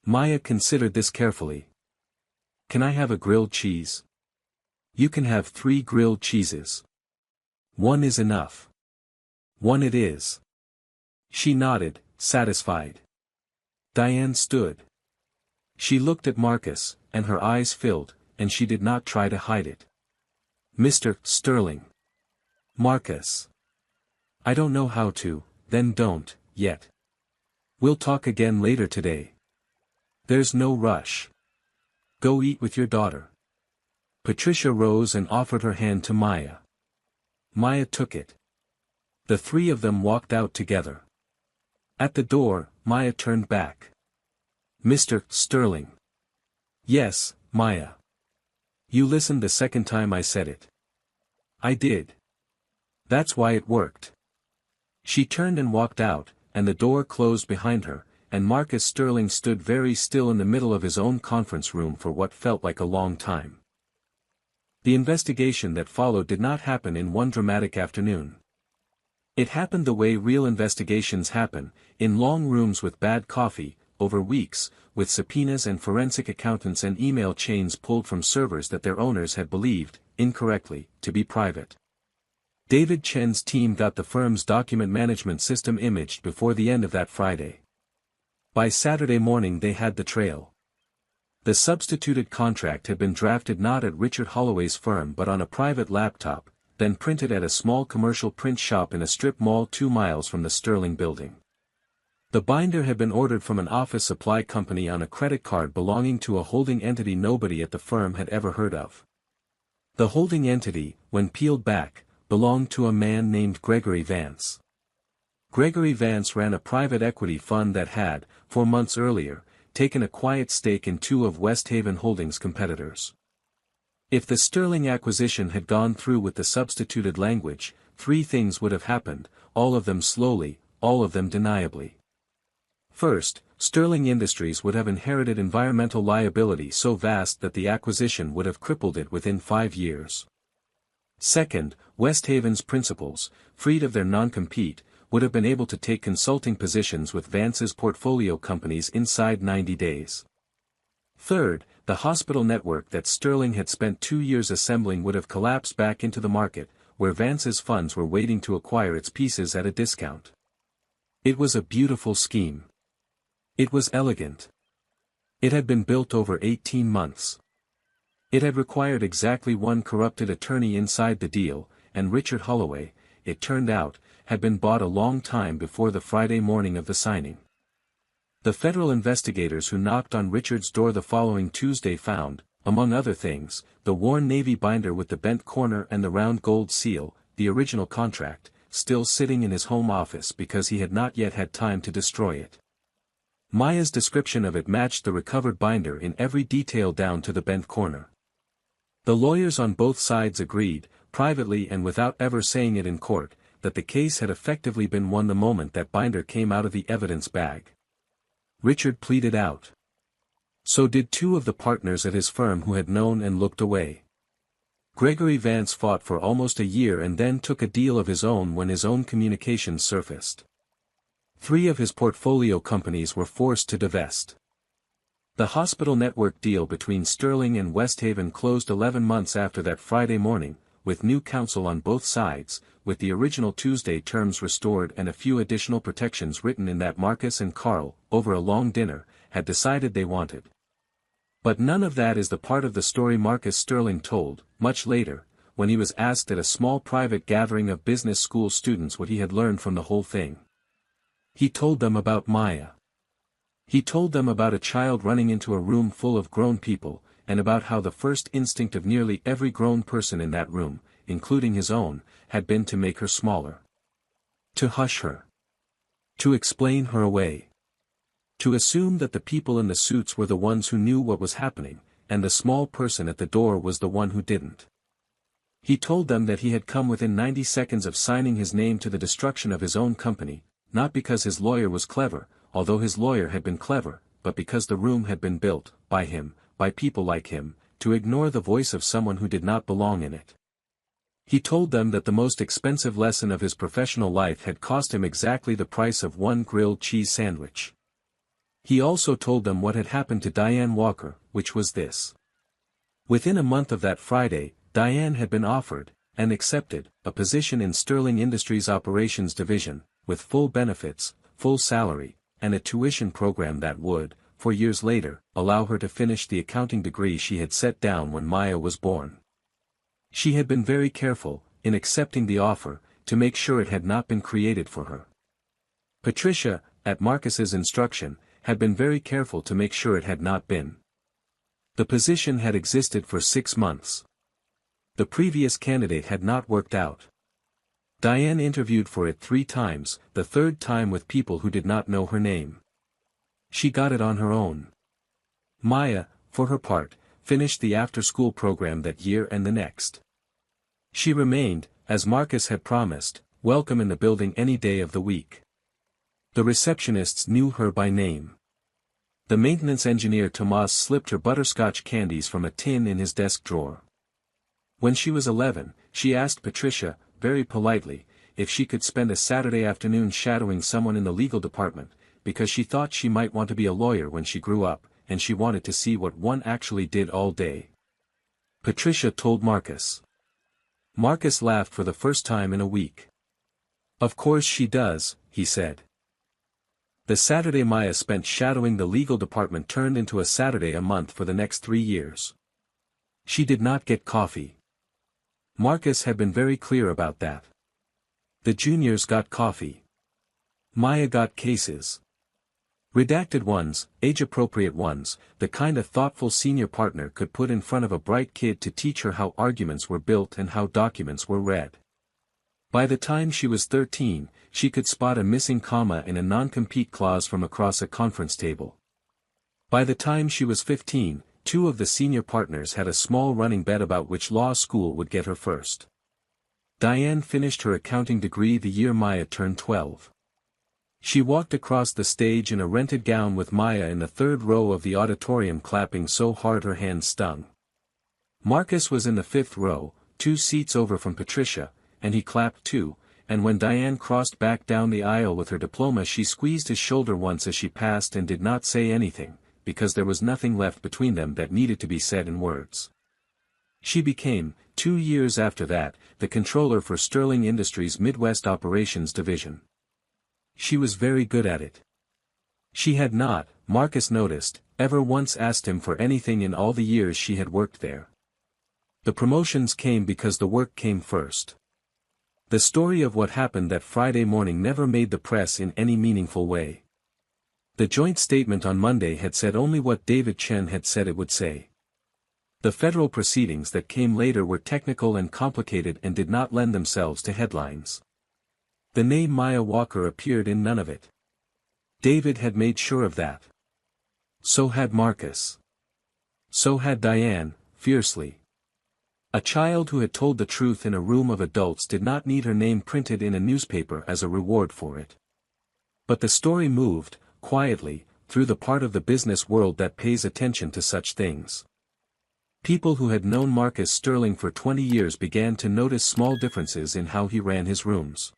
Maya considered this carefully. "Can I have a grilled cheese?" "You can have 3 grilled cheeses. 1 is enough." "1 it is." She nodded, satisfied. Diane stood. She looked at Marcus, and her eyes filled, and she did not try to hide it. "Mr. Sterling." "Marcus." "I don't know how to, then don't, yet. We'll talk again later today. There's no rush. Go eat with your daughter." Patricia rose and offered her hand to Maya. Maya took it. The 3 of them walked out together. At the door, Maya turned back. "Mr. Sterling." "Yes, Maya. You listened the second time I said it." "I did. That's why it worked." She turned and walked out, and the door closed behind her, and Marcus Sterling stood very still in the middle of his own conference room for what felt like a long time. The investigation that followed did not happen in one dramatic afternoon. It happened the way real investigations happen, in long rooms with bad coffee, over weeks, with subpoenas and forensic accountants and email chains pulled from servers that their owners had believed, incorrectly, to be private. David Chen's team got the firm's document management system imaged before the end of that Friday. By Saturday morning they had the trail. The substituted contract had been drafted not at Richard Holloway's firm but on a private laptop, then printed at a small commercial print shop in a strip mall 2 miles from the Sterling building. The binder had been ordered from an office supply company on a credit card belonging to a holding entity nobody at the firm had ever heard of. The holding entity, when peeled back, belonged to a man named Gregory Vance. Gregory Vance ran a private equity fund that had, 4 months earlier, taken a quiet stake in 2 of West Haven Holdings' competitors. If the Sterling acquisition had gone through with the substituted language, 3 things would have happened, all of them slowly, all of them deniably. First, Sterling Industries would have inherited environmental liability so vast that the acquisition would have crippled it within 5 years. Second, West Haven's principals, freed of their non-compete, would have been able to take consulting positions with Vance's portfolio companies inside 90 days. Third, the hospital network that Sterling had spent 2 years assembling would have collapsed back into the market, where Vance's funds were waiting to acquire its pieces at a discount. It was a beautiful scheme. It was elegant. It had been built over 18 months. It had required exactly 1 corrupted attorney inside the deal, and Richard Holloway, it turned out, had been bought a long time before the Friday morning of the signing. The federal investigators who knocked on Richard's door the following Tuesday found, among other things, the worn navy binder with the bent corner and the round gold seal, the original contract, still sitting in his home office because he had not yet had time to destroy it. Maya's description of it matched the recovered binder in every detail down to the bent corner. The lawyers on both sides agreed, privately and without ever saying it in court, that the case had effectively been won the moment that binder came out of the evidence bag. Richard pleaded out. So did 2 of the partners at his firm who had known and looked away. Gregory Vance fought for almost a year and then took a deal of his own when his own communications surfaced. 3 of his portfolio companies were forced to divest. The hospital network deal between Sterling and West Haven closed 11 months after that Friday morning, with new counsel on both sides, with the original Tuesday terms restored and a few additional protections written in that Marcus and Carl, over a long dinner, had decided they wanted. But none of that is the part of the story Marcus Sterling told, much later, when he was asked at a small private gathering of business school students what he had learned from the whole thing. He told them about Maya. He told them about a child running into a room full of grown people, and about how the first instinct of nearly every grown person in that room, including his own, had been to make her smaller. To hush her. To explain her away. To assume that the people in the suits were the ones who knew what was happening, and the small person at the door was the one who didn't. He told them that he had come within 90 seconds of signing his name to the destruction of his own company, not because his lawyer was clever, although his lawyer had been clever, but because the room had been built, by him, by people like him, to ignore the voice of someone who did not belong in it. He told them that the most expensive lesson of his professional life had cost him exactly the price of one grilled cheese sandwich. He also told them what had happened to Diane Walker, which was this. Within a month of that Friday, Diane had been offered, and accepted, a position in Sterling Industries Operations Division, with full benefits, full salary, and a tuition program that would, 4 years later, allow her to finish the accounting degree she had set down when Maya was born. She had been very careful, in accepting the offer, to make sure it had not been created for her. Patricia, at Marcus's instruction, had been very careful to make sure it had not been. The position had existed for 6 months. The previous candidate had not worked out. Diane interviewed for it 3 times, the 3rd time with people who did not know her name. She got it on her own. Maya, for her part, finished the after-school program that year and the next. She remained, as Marcus had promised, welcome in the building any day of the week. The receptionists knew her by name. The maintenance engineer Tomas slipped her butterscotch candies from a tin in his desk drawer. When she was 11, she asked Patricia, very politely, if she could spend a Saturday afternoon shadowing someone in the legal department, because she thought she might want to be a lawyer when she grew up, and she wanted to see what one actually did all day. Patricia told Marcus. Marcus laughed for the first time in a week. Of course she does, he said. The Saturday Maya spent shadowing the legal department turned into a Saturday a month for the next 3 years. She did not get coffee. Marcus had been very clear about that. The juniors got coffee. Maya got cases. Redacted ones, age-appropriate ones, the kind a thoughtful senior partner could put in front of a bright kid to teach her how arguments were built and how documents were read. By the time she was 13, she could spot a missing comma in a non-compete clause from across a conference table. By the time she was 15, 2 of the senior partners had a small running bet about which law school would get her first. Diane finished her accounting degree the year Maya turned 12. She walked across the stage in a rented gown with Maya in the 3rd row of the auditorium clapping so hard her hands stung. Marcus was in the 5th row, 2 seats over from Patricia, and he clapped too, and when Diane crossed back down the aisle with her diploma she squeezed his shoulder once as she passed and did not say anything, because there was nothing left between them that needed to be said in words. She became, 2 years after that, the controller for Sterling Industries' Midwest Operations Division. She was very good at it. She had not, Marcus noticed, ever once asked him for anything in all the years she had worked there. The promotions came because the work came first. The story of what happened that Friday morning never made the press in any meaningful way. The joint statement on Monday had said only what David Chen had said it would say. The federal proceedings that came later were technical and complicated and did not lend themselves to headlines. The name Maya Walker appeared in none of it. David had made sure of that. So had Marcus. So had Diane, fiercely. A child who had told the truth in a room of adults did not need her name printed in a newspaper as a reward for it. But the story moved, quietly, through the part of the business world that pays attention to such things. People who had known Marcus Sterling for 20 years began to notice small differences in how he ran his rooms.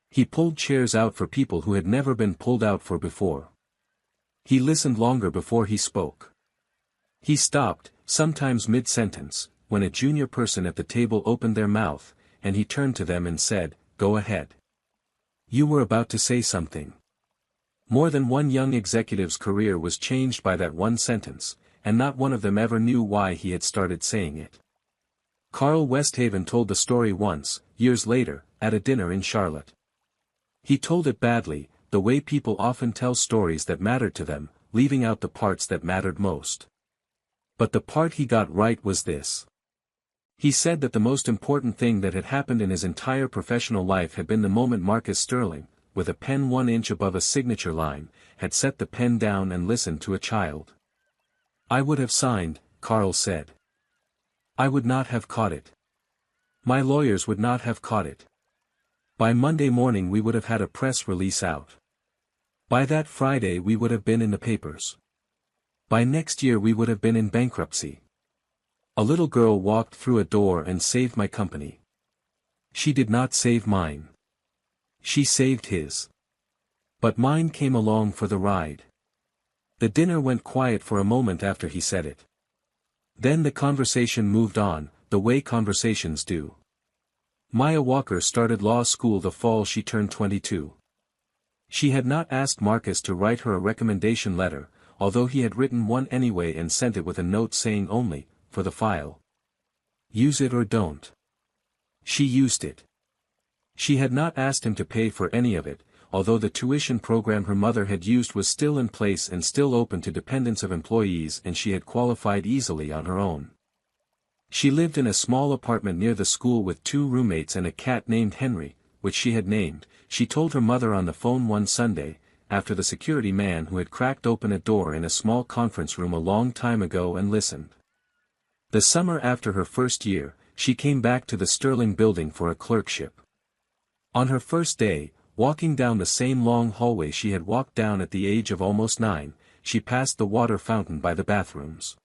He pulled chairs out for people who had never been pulled out for before. He listened longer before he spoke. He stopped, sometimes mid-sentence, when a junior person at the table opened their mouth, and he turned to them and said, "Go ahead. You were about to say something." More than one young executive's career was changed by that one sentence, and not one of them ever knew why he had started saying it. Carl Westhaven told the story once, years later, at a dinner in Charlotte. He told it badly, the way people often tell stories that mattered to them, leaving out the parts that mattered most. But the part he got right was this. He said that the most important thing that had happened in his entire professional life had been the moment Marcus Sterling, with a pen 1 inch above a signature line, had set the pen down and listened to a child. "I would have signed," Carl said. "I would not have caught it. My lawyers would not have caught it. By Monday morning we would have had a press release out. By that Friday we would have been in the papers. By next year we would have been in bankruptcy. A little girl walked through a door and saved my company. She did not save mine. She saved his. But mine came along for the ride." The dinner went quiet for a moment after he said it. Then the conversation moved on, the way conversations do. Maya Walker started law school the fall she turned 22. She had not asked Marcus to write her a recommendation letter, although he had written one anyway and sent it with a note saying only, for the file. Use it or don't. She used it. She had not asked him to pay for any of it, although the tuition program her mother had used was still in place and still open to dependents of employees, and she had qualified easily on her own. She lived in a small apartment near the school with 2 roommates and a cat named Henry, which she had named, she told her mother on the phone one Sunday, after the security man who had cracked open a door in a small conference room a long time ago and listened. The summer after her first year, she came back to the Sterling building for a clerkship. On her first day, walking down the same long hallway she had walked down at the age of almost 9, she passed the water fountain by the bathrooms.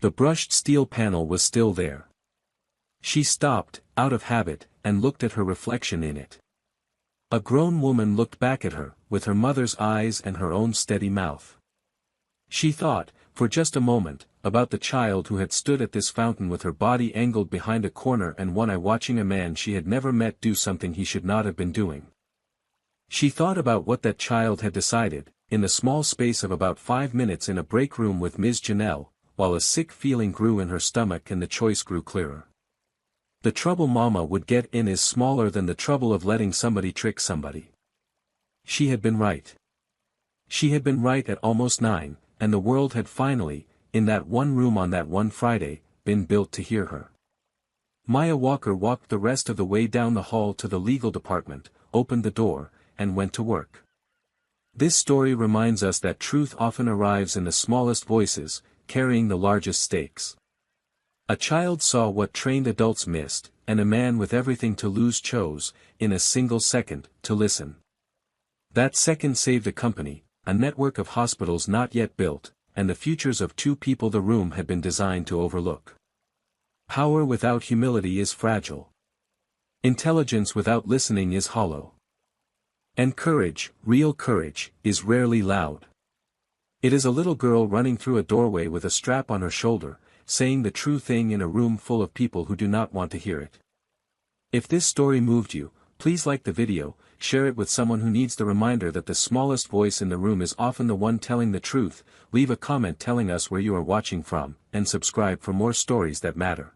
The brushed steel panel was still there. She stopped, out of habit, and looked at her reflection in it. A grown woman looked back at her, with her mother's eyes and her own steady mouth. She thought, for just a moment, about the child who had stood at this fountain with her body angled behind a corner and one eye watching a man she had never met do something he should not have been doing. She thought about what that child had decided, in the small space of about 5 minutes in a break room with Ms. Janelle, while a sick feeling grew in her stomach and the choice grew clearer. The trouble Mama would get in is smaller than the trouble of letting somebody trick somebody. She had been right. She had been right at almost 9, and the world had finally, in that one room on that one Friday, been built to hear her. Maya Walker walked the rest of the way down the hall to the legal department, opened the door, and went to work. This story reminds us that truth often arrives in the smallest voices, carrying the largest stakes. A child saw what trained adults missed, and a man with everything to lose chose, in a single second, to listen. That second saved a company, a network of hospitals not yet built, and the futures of 2 people the room had been designed to overlook. Power without humility is fragile. Intelligence without listening is hollow. And courage, real courage, is rarely loud. It is a little girl running through a doorway with a strap on her shoulder, saying the true thing in a room full of people who do not want to hear it. If this story moved you, please like the video, share it with someone who needs the reminder that the smallest voice in the room is often the one telling the truth, leave a comment telling us where you are watching from, and subscribe for more stories that matter.